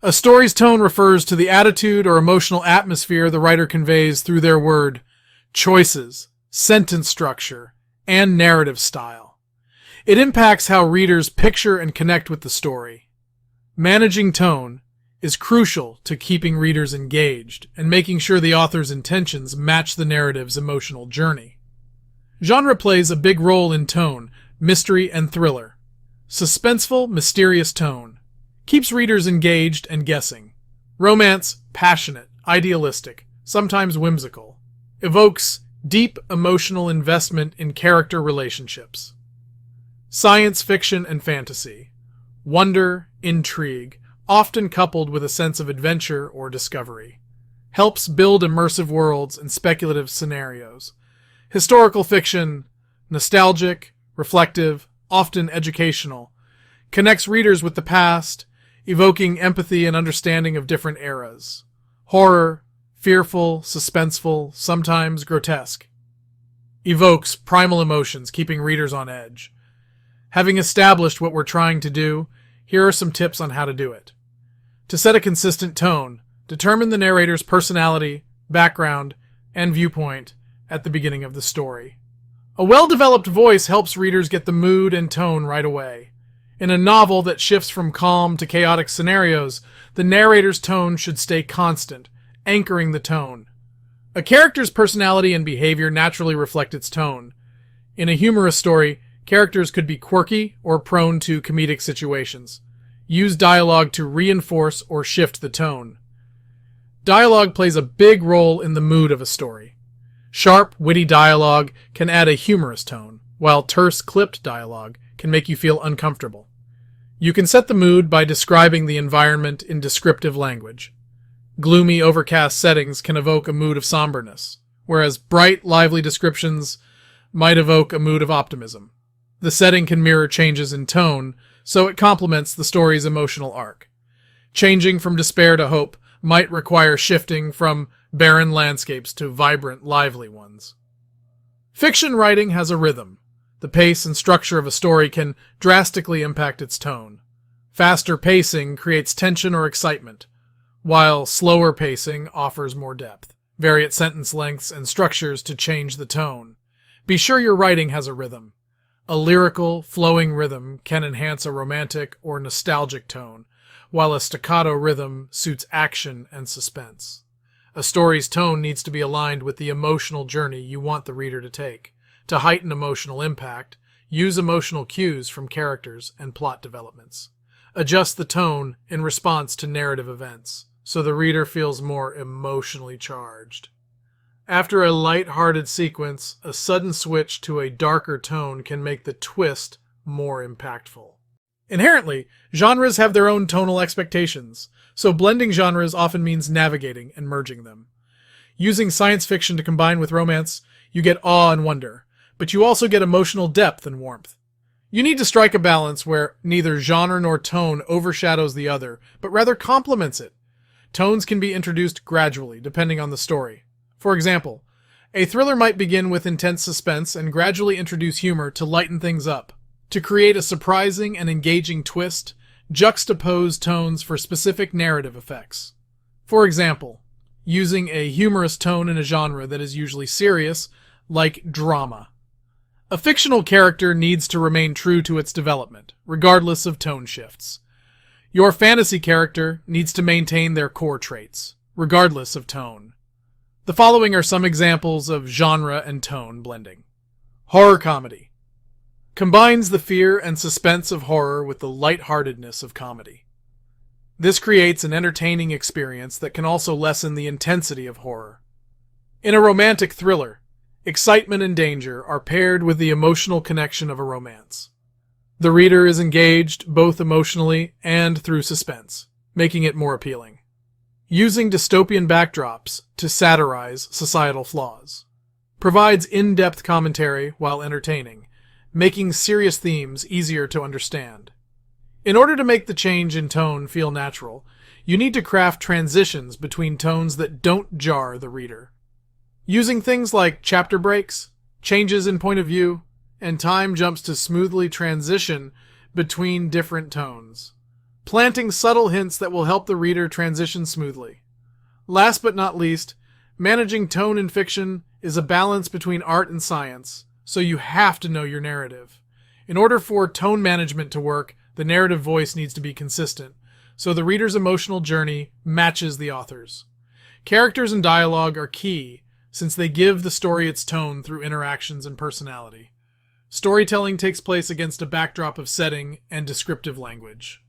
A story's tone refers to the attitude or emotional atmosphere the writer conveys through their word, choices, sentence structure, and narrative style. It impacts how readers picture and connect with the story. Managing tone is crucial to keeping readers engaged and making sure the author's intentions match the narrative's emotional journey. Genre plays a big role in tone, mystery, and thriller. Suspenseful, mysterious tone keeps readers engaged and guessing. Romance, passionate, idealistic, sometimes whimsical, evokes deep emotional investment in character relationships. Science fiction and fantasy, wonder, intrigue, often coupled with a sense of adventure or discovery, helps build immersive worlds and speculative scenarios. Historical fiction, nostalgic, reflective, often educational, connects readers with the past, evoking empathy and understanding of different eras. Horror, fearful, suspenseful, sometimes grotesque, evokes primal emotions, keeping readers on edge. Having established what we're trying to do, here are some tips on how to do it. To set a consistent tone, determine the narrator's personality, background, and viewpoint at the beginning of the story. A well-developed voice helps readers get the mood and tone right away. In a novel that shifts from calm to chaotic scenarios, the narrator's tone should stay constant, anchoring the tone. A character's personality and behavior naturally reflect its tone. In a humorous story, characters could be quirky or prone to comedic situations. Use dialogue to reinforce or shift the tone. Dialogue plays a big role in the mood of a story. Sharp, witty dialogue can add a humorous tone, while terse, clipped dialogue can make you feel uncomfortable. You can set the mood by describing the environment in descriptive language. Gloomy, overcast settings can evoke a mood of somberness, whereas bright, lively descriptions might evoke a mood of optimism. The setting can mirror changes in tone, so it complements the story's emotional arc. Changing from despair to hope might require shifting from barren landscapes to vibrant, lively ones. Fiction writing has a rhythm. The pace and structure of a story can drastically impact its tone. Faster pacing creates tension or excitement, while slower pacing offers more depth. Vary at sentence lengths and structures to change the tone. Be sure your writing has a rhythm. A lyrical, flowing rhythm can enhance a romantic or nostalgic tone, while a staccato rhythm suits action and suspense. A story's tone needs to be aligned with the emotional journey you want the reader to take. To heighten emotional impact, use emotional cues from characters and plot developments. Adjust the tone in response to narrative events, so the reader feels more emotionally charged. After a light-hearted sequence, a sudden switch to a darker tone can make the twist more impactful. Inherently, genres have their own tonal expectations, so blending genres often means navigating and merging them. Using science fiction to combine with romance, you get awe and wonder, but you also get emotional depth and warmth. You need to strike a balance where neither genre nor tone overshadows the other, but rather complements it. Tones can be introduced gradually, depending on the story. For example, a thriller might begin with intense suspense and gradually introduce humor to lighten things up. To create a surprising and engaging twist, juxtapose tones for specific narrative effects. For example, using a humorous tone in a genre that is usually serious, like drama. A fictional character needs to remain true to its development, regardless of tone shifts. Your fantasy character needs to maintain their core traits, regardless of tone. The following are some examples of genre and tone blending. Horror comedy. Combines the fear and suspense of horror with the lightheartedness of comedy. This creates an entertaining experience that can also lessen the intensity of horror. In a romantic thriller, excitement and danger are paired with the emotional connection of a romance. The reader is engaged both emotionally and through suspense, making it more appealing. Using dystopian backdrops to satirize societal flaws. Provides in-depth commentary while entertaining, making serious themes easier to understand. In order to make the change in tone feel natural, you need to craft transitions between tones that don't jar the reader. Using things like chapter breaks, changes in point of view, and time jumps to smoothly transition between different tones. planting subtle hints that will help the reader transition smoothly. Last but not least, managing tone in fiction is a balance between art and science, so you have to know your narrative. In order for tone management to work, the narrative voice needs to be consistent, so the reader's emotional journey matches the author's. Characters and dialogue are key, since they give the story its tone through interactions and personality. Storytelling takes place against a backdrop of setting and descriptive language.